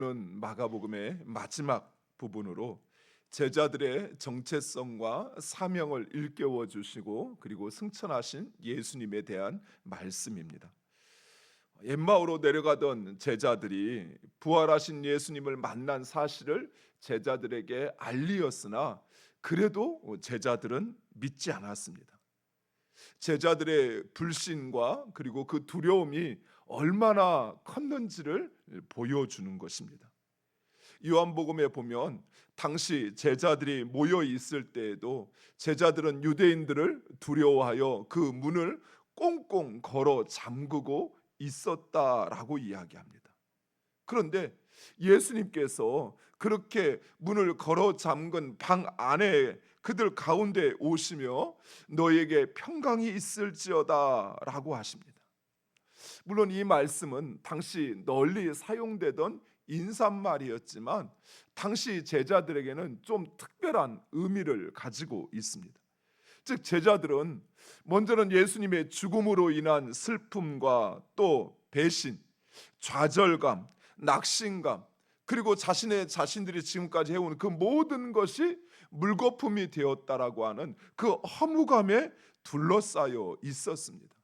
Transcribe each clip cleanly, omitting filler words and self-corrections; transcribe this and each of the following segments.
는 마가복음의 마지막 부분으로 제자들의 정체성과 사명을 일깨워 주시고 그리고 승천하신 예수님에 대한 말씀입니다. 엠마오로 내려가던 제자들이 부활하신 예수님을 만난 사실을 제자들에게 알리었으나 그래도 제자들은 믿지 않았습니다. 제자들의 불신과 그리고 그 두려움이 얼마나 컸는지를 보여주는 것입니다. 요한복음에 보면 당시 제자들이 모여 있을 때에도 제자들은 유대인들을 두려워하여 그 문을 꽁꽁 걸어 잠그고 있었다라고 이야기합니다. 그런데 예수님께서 그렇게 문을 걸어 잠근 방 안에 그들 가운데 오시며 너에게 평강이 있을지어다라고 하십니다. 물론 이 말씀은 당시 널리 사용되던 인사말이었지만 당시 제자들에게는 좀 특별한 의미를 가지고 있습니다. 즉 제자들은 먼저는 예수님의 죽음으로 인한 슬픔과 또 배신, 좌절감, 낙심감, 그리고 자신들이 지금까지 해온 그 모든 것이 물거품이 되었다라고 하는 그 허무감에 둘러싸여 있었습니다.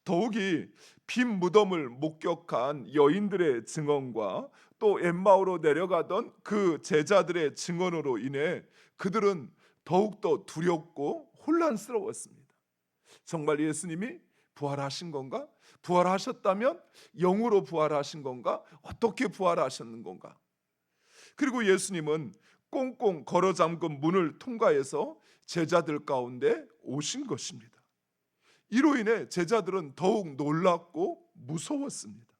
더욱이 빈 무덤을 목격한 여인들의 증언과 또 엠마오로 내려가던 그 제자들의 증언으로 인해 그들은 더욱더 두렵고 혼란스러웠습니다. 정말 예수님이 부활하신 건가? 부활하셨다면 영으로 부활하신 건가? 어떻게 부활하셨는 건가? 그리고 예수님은 꽁꽁 걸어 잠근 문을 통과해서 제자들 가운데 오신 것입니다. 이로 인해 제자들은 더욱 놀랍고 무서웠습니다.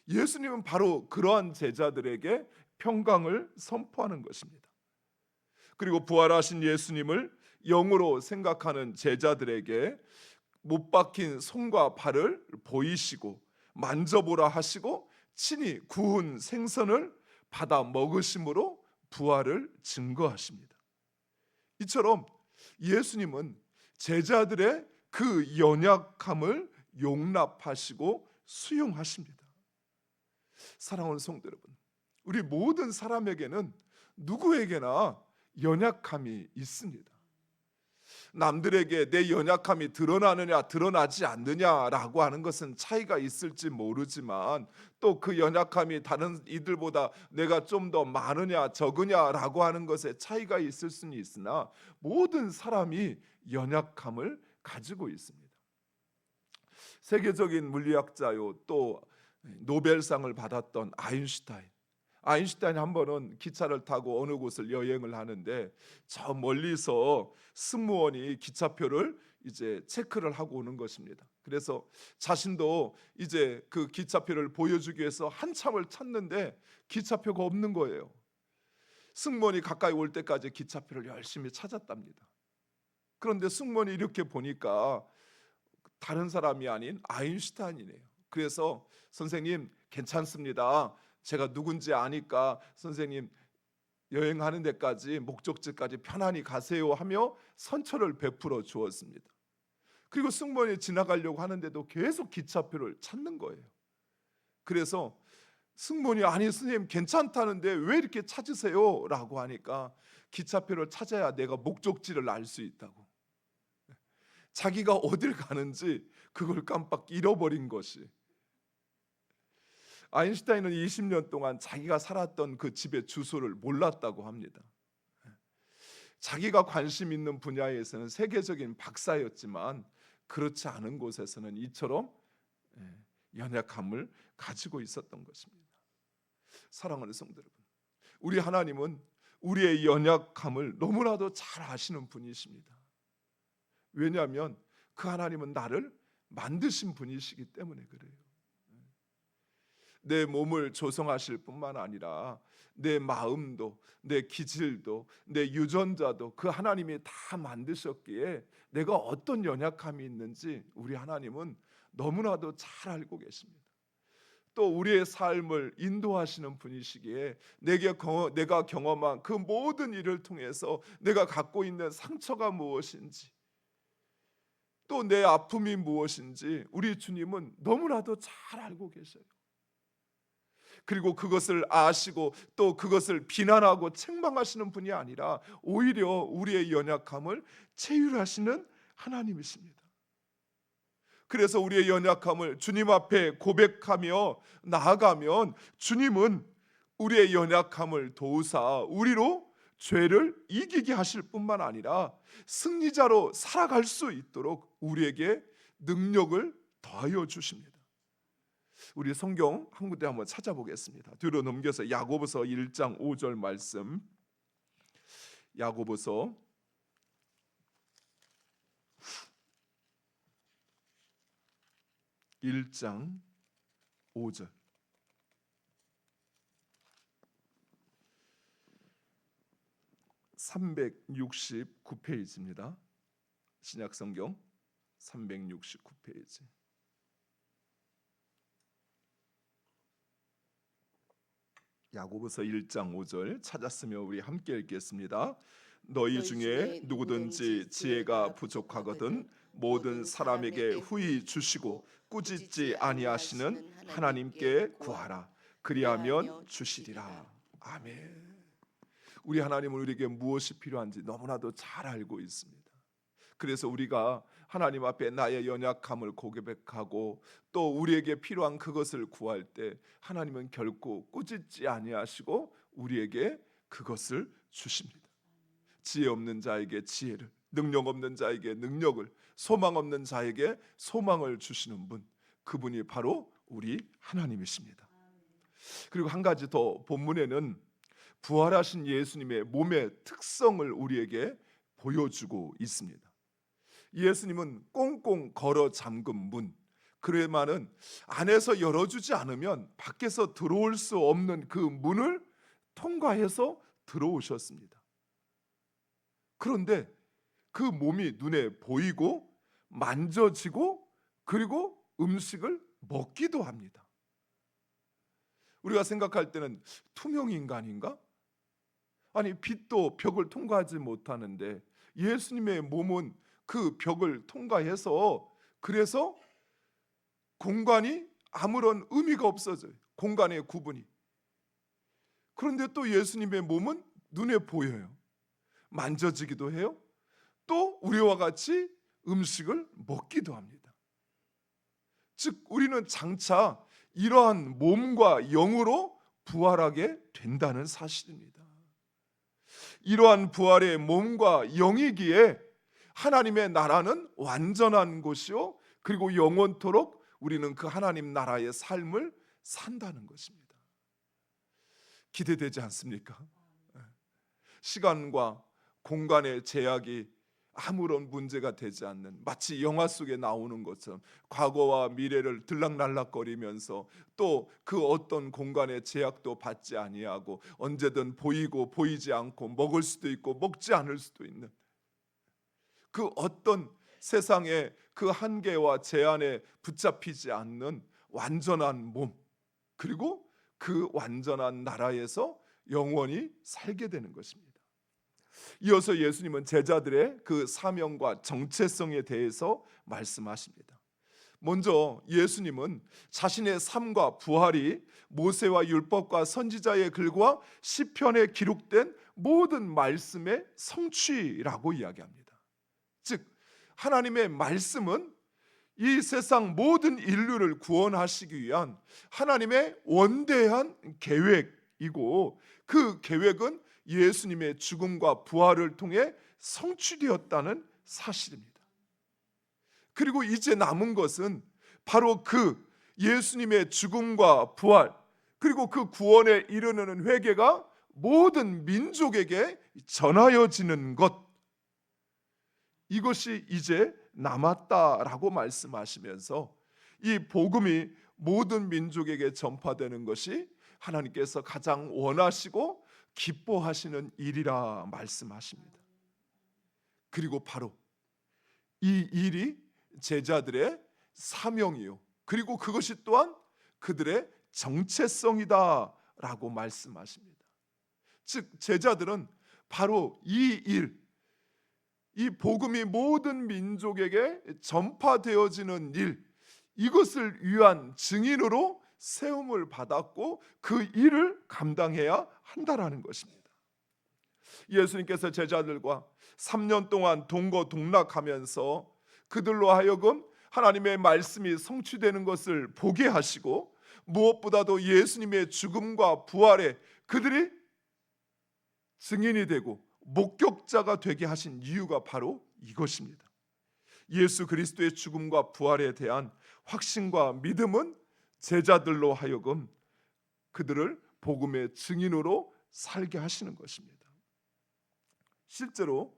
예수님은 바로 그러한 제자들에게 평강을 선포하는 것입니다. 그리고 부활하신 예수님을 영으로 생각하는 제자들에게 못 박힌 손과 발을 보이시고 만져보라 하시고 친히 구운 생선을 받아 먹으심으로 부활을 증거하십니다. 이처럼 예수님은 제자들의 그 연약함을 용납하시고 수용하십니다. 사랑하는 성도 여러분, 우리 모든 사람에게는 누구에게나 연약함이 있습니다. 남들에게 내 연약함이 드러나느냐 드러나지 않느냐라고 하는 것은 차이가 있을지 모르지만 또 그 연약함이 다른 이들보다 내가 좀 더 많으냐 적으냐라고 하는 것에 차이가 있을 수는 있으나 모든 사람이 연약함을 가지고 있습니다. 세계적인 물리학자요 또 노벨상을 받았던 아인슈타인 한 번은 기차를 타고 어느 곳을 여행을 하는데 저 멀리서 승무원이 기차표를 이제 체크를 하고 오는 것입니다. 그래서 자신도 이제 그 기차표를 보여주기 위해서 한참을 찾는데 기차표가 없는 거예요. 승무원이 가까이 올 때까지 기차표를 열심히 찾았답니다. 그런데 승무원이 이렇게 보니까 다른 사람이 아닌 아인슈타인이네요. 그래서 선생님 괜찮습니다. 제가 누군지 아니까 선생님 여행하는 데까지 목적지까지 편안히 가세요 하며 선처를 베풀어 주었습니다. 그리고 승무원이 지나가려고 하는데도 계속 기차표를 찾는 거예요. 그래서 승무원이 아니 선생님 괜찮다는데 왜 이렇게 찾으세요? 라고 하니까 기차표를 찾아야 내가 목적지를 알 수 있다고. 자기가 어딜 가는지 그걸 깜빡 잃어버린 것이. 아인슈타인은 20년 동안 자기가 살았던 그 집의 주소를 몰랐다고 합니다. 자기가 관심 있는 분야에서는 세계적인 박사였지만 그렇지 않은 곳에서는 이처럼 연약함을 가지고 있었던 것입니다. 사랑하는 성도 여러분, 우리 하나님은 우리의 연약함을 너무나도 잘 아시는 분이십니다. 왜냐하면 그 하나님은 나를 만드신 분이시기 때문에 그래요. 내 몸을 조성하실 뿐만 아니라 내 마음도 내 기질도 내 유전자도 그 하나님이 다 만드셨기에 내가 어떤 연약함이 있는지 우리 하나님은 너무나도 잘 알고 계십니다. 또 우리의 삶을 인도하시는 분이시기에 내가 경험한 그 모든 일을 통해서 내가 갖고 있는 상처가 무엇인지 또 내 아픔이 무엇인지 우리 주님은 너무나도 잘 알고 계셔요. 그리고 그것을 아시고 또 그것을 비난하고 책망하시는 분이 아니라 오히려 우리의 연약함을 체휼하시는 하나님이십니다. 그래서 우리의 연약함을 주님 앞에 고백하며 나아가면 주님은 우리의 연약함을 도우사 우리로 죄를 이기게 하실 뿐만 아니라 승리자로 살아갈 수 있도록 우리에게 능력을 더하여 주십니다. 우리 성경 한 군데 한번 찾아보겠습니다. 뒤로 넘겨서 야고보서 1장 5절 말씀, 야고보서 1장 5절. (369페이지입니다) 신약성경 369페이지. 야고보서 1장 5절 찾았으면 우리 함께 읽겠습니다. 너희 중에 누구든지 지혜가 부족하거든 모든 사람에게 후히 주시고 꾸짖지 아니하시는 하나님께 구하라. 그리하면 주시리라. 아멘. 우리 하나님은 우리에게 무엇이 필요한지 너무나도 잘 알고 있습니다. 그래서 우리가 하나님 앞에 나의 연약함을 고백하고 또 우리에게 필요한 그것을 구할 때 하나님은 결코 꾸짖지 아니하시고 우리에게 그것을 주십니다. 지혜 없는 자에게 지혜를, 능력 없는 자에게 능력을, 소망 없는 자에게 소망을 주시는 분, 그분이 바로 우리 하나님이십니다. 그리고 한 가지 더, 본문에는 부활하신 예수님의 몸의 특성을 우리에게 보여주고 있습니다. 예수님은 꽁꽁 걸어 잠근 문, 그래만은 안에서 열어주지 않으면 밖에서 들어올 수 없는 그 문을 통과해서 들어오셨습니다. 그런데 그 몸이 눈에 보이고 만져지고 그리고 음식을 먹기도 합니다. 우리가 생각할 때는 투명 인간인가? 아니, 빛도 벽을 통과하지 못하는데 예수님의 몸은 그 벽을 통과해서 그래서 공간이 아무런 의미가 없어져요. 공간의 구분이. 그런데 또 예수님의 몸은 눈에 보여요. 만져지기도 해요. 또 우리와 같이 음식을 먹기도 합니다. 즉 우리는 장차 이러한 몸과 영으로 부활하게 된다는 사실입니다. 이러한 부활의 몸과 영이기에 하나님의 나라는 완전한 곳이요, 그리고 영원토록 우리는 그 하나님 나라의 삶을 산다는 것입니다. 기대되지 않습니까? 시간과 공간의 제약이 아무런 문제가 되지 않는, 마치 영화 속에 나오는 것처럼 과거와 미래를 들락날락거리면서 또 그 어떤 공간의 제약도 받지 아니하고 언제든 보이고 보이지 않고 먹을 수도 있고 먹지 않을 수도 있는 그 어떤 세상의 그 한계와 제한에 붙잡히지 않는 완전한 몸, 그리고 그 완전한 나라에서 영원히 살게 되는 것입니다. 이어서 예수님은 제자들의 그 사명과 정체성에 대해서 말씀하십니다. 먼저 예수님은 자신의 삶과 부활이 모세와 율법과 선지자의 글과 시편에 기록된 모든 말씀의 성취라고 이야기합니다. 즉 하나님의 말씀은 이 세상 모든 인류를 구원하시기 위한 하나님의 원대한 계획이고, 그 계획은 예수님의 죽음과 부활을 통해 성취되었다는 사실입니다. 그리고 이제 남은 것은 바로 그 예수님의 죽음과 부활, 그리고 그 구원에 이르는 회개가 모든 민족에게 전하여지는 것, 이것이 이제 남았다라고 말씀하시면서 이 복음이 모든 민족에게 전파되는 것이 하나님께서 가장 원하시고 기뻐하시는 일이라 말씀하십니다. 그리고 바로 이 일이 제자들의 사명이요, 그리고 그것이 또한 그들의 정체성이다라고 말씀하십니다. 즉 제자들은 바로 이 일, 이 복음이 모든 민족에게 전파되어지는 일, 이것을 위한 증인으로 세움을 받았고 그 일을 감당해야 한다라는 것입니다. 예수님께서 제자들과 3년 동안 동거동락하면서 그들로 하여금 하나님의 말씀이 성취되는 것을 보게 하시고, 무엇보다도 예수님의 죽음과 부활에 그들이 증인이 되고 목격자가 되게 하신 이유가 바로 이것입니다. 예수 그리스도의 죽음과 부활에 대한 확신과 믿음은 제자들로 하여금 그들을 복음의 증인으로 살게 하시는 것입니다. 실제로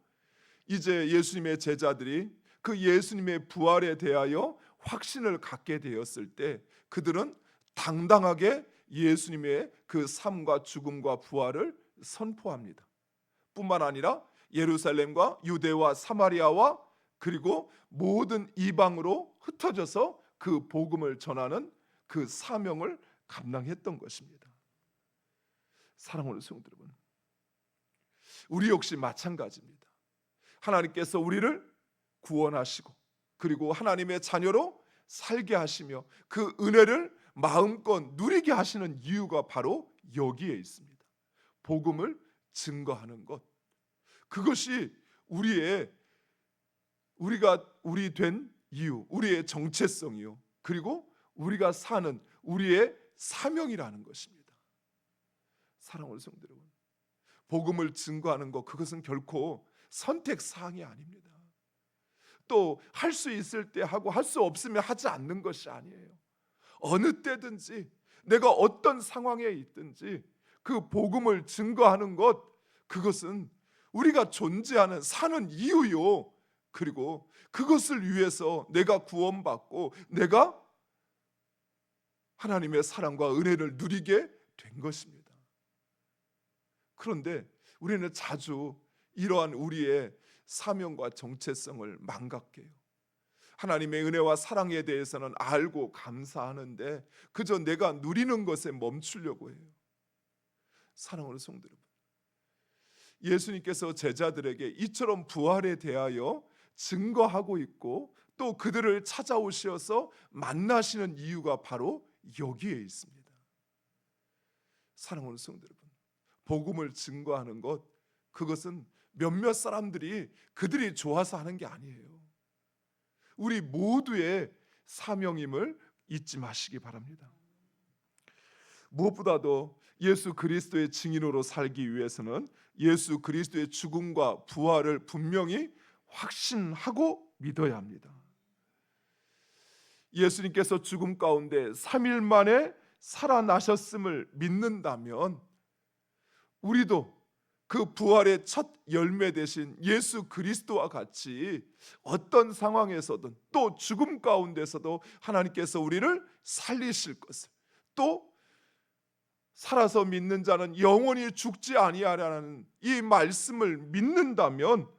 이제 예수님의 제자들이 그 예수님의 부활에 대하여 확신을 갖게 되었을 때 그들은 당당하게 예수님의 그 삶과 죽음과 부활을 선포합니다. 뿐만 아니라 예루살렘과 유대와 사마리아와 그리고 모든 이방으로 흩어져서 그 복음을 전하는 그 사명을 감당했던 것입니다. 사랑하는 성도 여러분, 우리 역시 마찬가지입니다. 하나님께서 우리를 구원하시고 그리고 하나님의 자녀로 살게 하시며 그 은혜를 마음껏 누리게 하시는 이유가 바로 여기에 있습니다. 복음을 증거하는 것, 그것이 우리 된 이유, 우리의 정체성이요, 그리고 우리가 사는 우리의 사명이라는 것입니다. 사랑하는 성도 여러분, 복음을 증거하는 것, 그것은 결코 선택 사항이 아닙니다. 또 할 수 있을 때 하고 할 수 없으면 하지 않는 것이 아니에요. 어느 때든지 내가 어떤 상황에 있든지 그 복음을 증거하는 것, 그것은 우리가 존재하는 사는 이유요, 그리고 그것을 위해서 내가 구원받고 내가 하나님의 사랑과 은혜를 누리게 된 것입니다. 그런데 우리는 자주 이러한 우리의 사명과 정체성을 망각해요. 하나님의 은혜와 사랑에 대해서는 알고 감사하는데 그저 내가 누리는 것에 멈추려고 해요. 사랑하는 성도 여러분, 예수님께서 제자들에게 이처럼 부활에 대하여 증거하고 있고 또 그들을 찾아오셔서 만나시는 이유가 바로 여기에 있습니다. 사랑하는 성도 여러분, 복음을 증거하는 것, 그것은 몇몇 사람들이 그들이 좋아서 하는 게 아니에요. 우리 모두의 사명임을 잊지 마시기 바랍니다. 무엇보다도 예수 그리스도의 증인으로 살기 위해서는 예수 그리스도의 죽음과 부활을 분명히 확신하고 믿어야 합니다. 예수님께서 죽음 가운데 3일 만에 살아나셨음을 믿는다면 우리도 그 부활의 첫 열매 되신 예수 그리스도와 같이 어떤 상황에서든 또 죽음 가운데서도 하나님께서 우리를 살리실 것을, 또 살아서 믿는 자는 영원히 죽지 아니하리라는 이 말씀을 믿는다면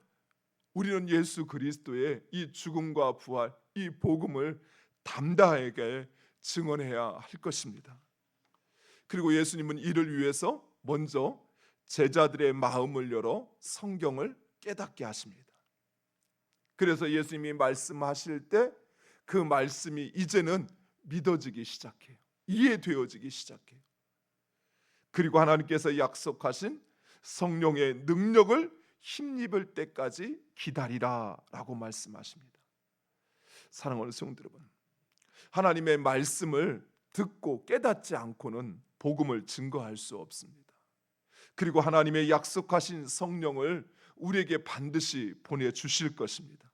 우리는 예수 그리스도의 이 죽음과 부활, 이 복음을 담대하게 증언해야 할 것입니다. 그리고 예수님은 이를 위해서 먼저 제자들의 마음을 열어 성경을 깨닫게 하십니다. 그래서 예수님이 말씀하실 때 그 말씀이 이제는 믿어지기 시작해요. 이해되어지기 시작해요. 그리고 하나님께서 약속하신 성령의 능력을 힘입을 때까지 기다리라라고 말씀하십니다. 사랑하는 성도 여러분, 하나님의 말씀을 듣고 깨닫지 않고는 복음을 증거할 수 없습니다. 그리고 하나님의 약속하신 성령을 우리에게 반드시 보내주실 것입니다.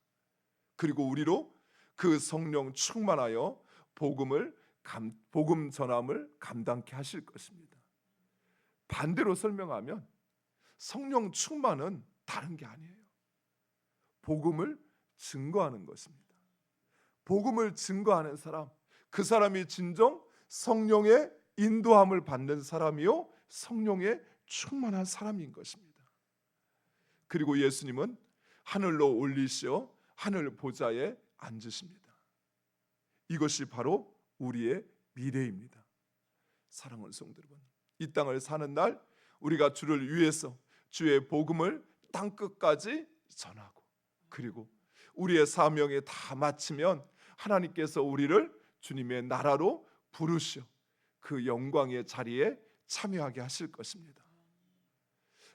그리고 우리로 그 성령 충만하여 복음 전함을 감당케 하실 것입니다. 반대로 설명하면 성령 충만은 다른 게 아니에요. 복음을 증거하는 것입니다. 복음을 증거하는 사람, 그 사람이 진정 성령의 인도함을 받는 사람이요, 성령의 충만한 사람인 것입니다. 그리고 예수님은 하늘로 올리시어 하늘 보좌에 앉으십니다. 이것이 바로 우리의 미래입니다. 사랑하는 성도 여러분, 이 땅을 사는 날 우리가 주를 위해서 주의 복음을 땅 끝까지 전하고, 그리고 우리의 사명에 다 마치면 하나님께서 우리를 주님의 나라로 부르시어 그 영광의 자리에 참여하게 하실 것입니다.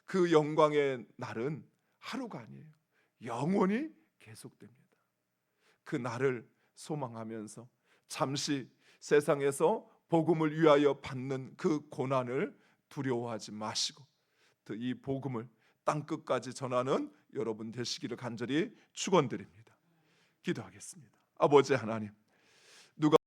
그 영광의 날은 하루가 아니에요. 영원히 계속됩니다. 그 날을 소망하면서 잠시 세상에서 복음을 위하여 받는 그 고난을 두려워하지 마시고 이 복음을 땅 끝까지 전하는 여러분 되시기를 간절히 축원드립니다. 기도하겠습니다. 아버지 하나님, 누가